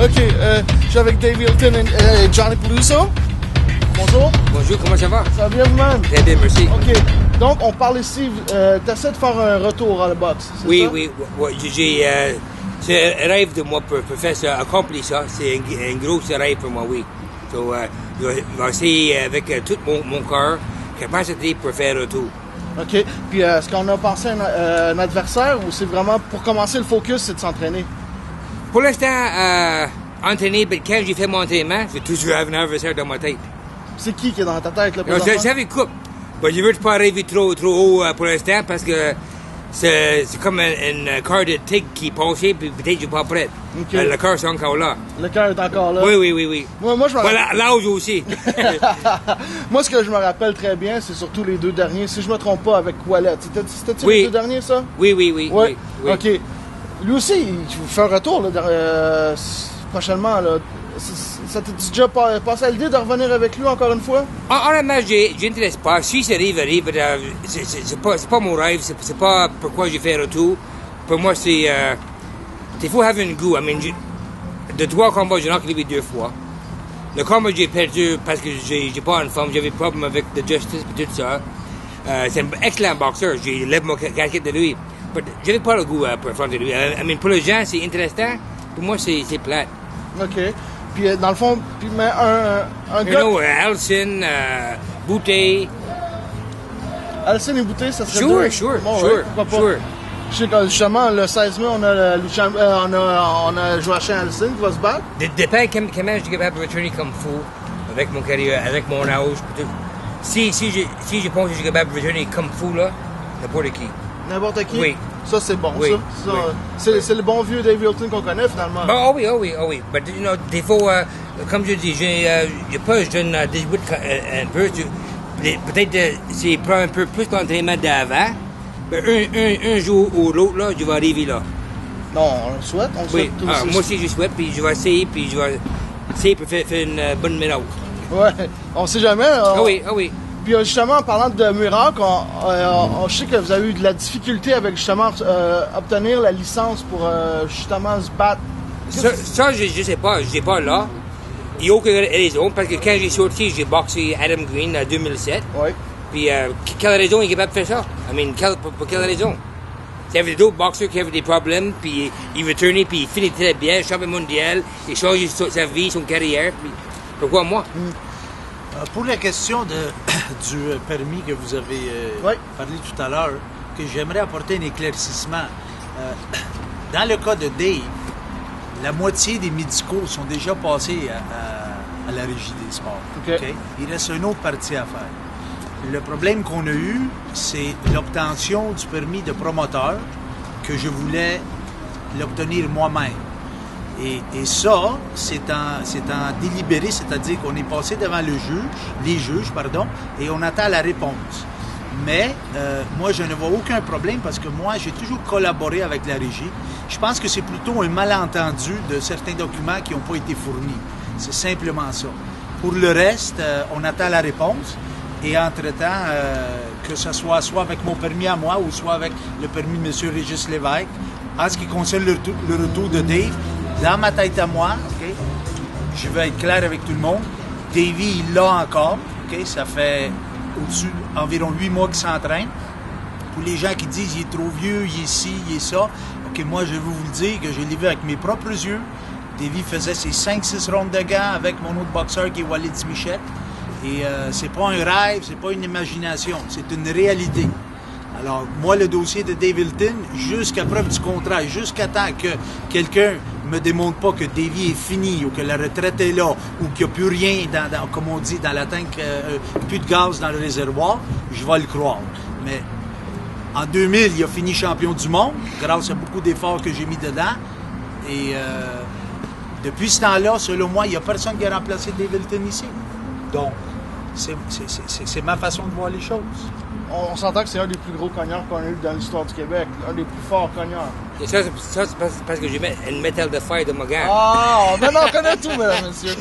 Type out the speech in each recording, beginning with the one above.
OK, je suis avec Dave Hilton et Johnny Peluso. Bonjour. Bonjour, comment ça va? Ça va bien vous-même? Très bien, merci. OK, donc on parle ici, t'essaies de faire un retour à la boxe, c'est Oui, ça? oui, c'est un rêve de moi pour faire ça, accomplir ça. C'est un gros rêve pour moi, oui. So, je vais essayer avec tout mon cœur, capacité pour faire un retour. OK, puis est-ce qu'on a pensé à un adversaire ou c'est vraiment, pour commencer, le focus, c'est de s'entraîner? Pour l'instant, entraîner, mais quand j'ai fait mon entraînement, j'ai toujours un adversaire dans ma tête. C'est qui est dans ta tête, là, Alors, présentement? j'avais une coupe. Mais je veux pas rêver trop haut pour l'instant parce que c'est comme une cœur de tigre qui est passée, puis peut-être je suis pas prêt. OK. Le cœur, c'est encore là. Le cœur est encore là? Oui. Moi, je me Voilà, l'âge aussi. Moi, ce que je me rappelle très bien, c'est surtout les deux derniers. Si je me trompe pas, avec Wallet. C'était-tu Oui. les deux derniers, ça? Oui. Ouais. OK. Lui aussi, il fait un retour là, prochainement. Là. Ça t'est déjà passé à l'idée de revenir avec lui encore une fois? Honnêtement, j'intéresse pas. Si ça arrive. C'est pas mon rêve. C'est pas pourquoi j'ai fait un retour. Pour moi, c'est... il faut avoir un goût. I mean, de 3 combats, j'ai knocké 2 fois. Le combat, j'ai perdu parce que j'ai pas une femme. J'avais des problèmes avec The Justice et tout ça. C'est un excellent boxeur. J'ai levé mon casquette de lui. Mais j'avais pas le goût pour affronter lui. I mean, pour les gens, c'est intéressant. Pour moi, c'est plate. OK. Puis dans le fond, mais un You gars... know, Alcin, Boutet. Alcin et Boutet, ça serait Sure. Pourquoi pas? Je sais que justement, le 16 mai, on a Joachim Alcin qui va se battre. Dépend comment je suis capable de retourner comme fou avec mon carrière, avec mon âge. Si je pense que je suis capable de retourner comme fou, là, n'importe qui. N'importe qui? Oui. Ça, c'est bon, Oui. ça. Oui. C'est le bon vieux Dave Hilton qu'on connaît, finalement. Oh oui. Mais, you know, des fois, comme je dis, j'ai pas jeune 18 un peu. Peut-être c'est prend un peu plus d'entraînement d'avant. Mais un jour ou l'autre, là, je vais arriver là. Non, on le souhaite. On le Oui. souhaite aussi. Moi aussi, je souhaite, puis je vais essayer, pour faire une bonne minute. Ouais, on sait jamais. Ah oui. Puis justement, en parlant de miracle, je sais que vous avez eu de la difficulté avec justement obtenir la licence pour justement se battre. Ça, je sais pas, je sais pas là. Il n'y a aucune raison, parce que quand j'ai sorti, j'ai boxé Adam Green en 2007. Oui. Puis, quelle raison il est capable de faire ça? I mean, pour quelle raison? Il y avait d'autres boxeurs qui avaient des problèmes, puis il retournait, puis il finit très bien, champion mondial, il change sa vie, son carrière, puis pourquoi moi? Pour la question du permis que vous avez parlé tout à l'heure, que j'aimerais apporter un éclaircissement. Dans le cas de Dave, la moitié des médicaux sont déjà passés à la Régie des sports. OK. Il reste une autre partie à faire. Le problème qu'on a eu, c'est l'obtention du permis de promoteur que je voulais l'obtenir moi-même. Et ça, c'est en délibéré, c'est-à-dire qu'on est passé devant les juges, et on attend la réponse. Mais moi, je ne vois aucun problème parce que moi, j'ai toujours collaboré avec la régie. Je pense que c'est plutôt un malentendu de certains documents qui n'ont pas été fournis. C'est simplement ça. Pour le reste, on attend la réponse. Et entre-temps, que ce soit avec mon permis à moi ou soit avec le permis de M. Régis Lévesque, en ce qui concerne le retour de Dave, dans ma tête à moi, je vais être clair avec tout le monde, Davy, il l'a encore, ça fait au-dessus environ 8 mois qu'il s'entraîne. Pour les gens qui disent il est trop vieux, il est ci, il est ça, moi je vais vous le dire que je l'ai vu avec mes propres yeux. Davy faisait ses 5-6 rondes de gants avec mon autre boxeur qui est Walid Michel. Et c'est pas un rêve, c'est pas une imagination, c'est une réalité. Alors, moi, le dossier de Dave Hilton, jusqu'à preuve du contraire, jusqu'à temps que quelqu'un me démontre pas que Davy est fini ou que la retraite est là ou qu'il n'y a plus rien, comme on dit, dans la tank, plus de gaz dans le réservoir, je vais le croire. Mais en 2000, il a fini champion du monde grâce à beaucoup d'efforts que j'ai mis dedans. Et depuis ce temps-là, selon moi, il n'y a personne qui a remplacé Dave Hilton ici. Donc, c'est ma façon de voir les choses. On s'entend que c'est un des plus gros cogneurs qu'on a eu dans l'histoire du Québec, un des plus forts cogneurs. Et ça c'est parce que j'ai mis une métal de fer de mon gars. Ah, maintenant on connaît tout, mesdames et messieurs.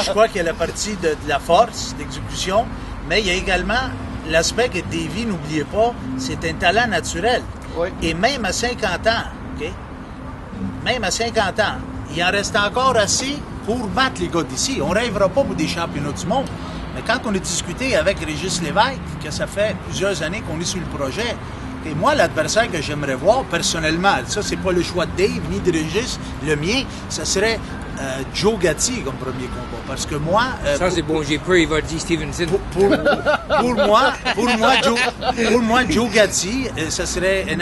Je crois qu'il y a la partie de la force d'exécution, mais il y a également l'aspect que Davy, n'oubliez pas, c'est un talent naturel. Oui. Et même à 50 ans, même à 50 ans, il en reste encore assez pour battre les gars d'ici. On rêvera pas pour des championnats du monde. Mais quand on a discuté avec Régis Lévesque, que ça fait plusieurs années qu'on est sur le projet, et moi, l'adversaire que j'aimerais voir personnellement, ça, c'est pas le choix de Dave ni de Régis, le mien, ça serait Joe Gatti comme premier combat. Parce que moi... Ça, c'est bon, j'ai peur, il va dire Stevenson. Pour moi, Joe Gatti, ça serait un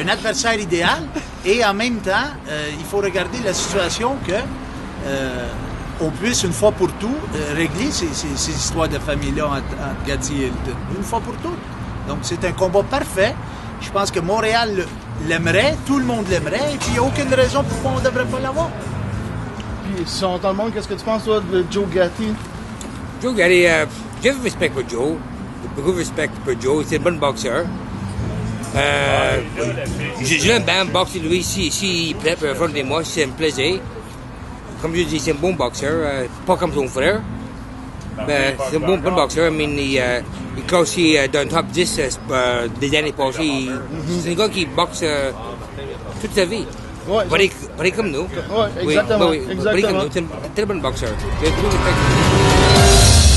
adversaire idéal. Et en même temps, il faut regarder la situation que on puisse, une fois pour tout, régler ces histoires de famille-là entre Gatti et Hilton. Une fois pour toutes. Donc, c'est un combat parfait. Je pense que Montréal l'aimerait, tout le monde l'aimerait, et puis il n'y a aucune raison pourquoi on ne devrait pas l'avoir. Puis, si on entend le monde, qu'est-ce que tu penses, toi, de Joe Gatti? Joe Gatti, j'ai du respect pour Joe. Beaucoup de respect pour Joe. C'est un bon boxeur. Je l'aime bien boxer, lui, s'il plaît, en front de moi, c'est un plaisir. Comme je dis, c'est un bon boxeur, pas comme son frère. Mais c'est un bon boxeur. I mean, il est aussi dans le top 10 des années passées. C'est un gars qui boxe toute sa vie. Ouais, pareil comme nous. Ouais, exactement. Oui, pareil comme nous. C'est un très bon boxeur. J'ai beaucoup de respect.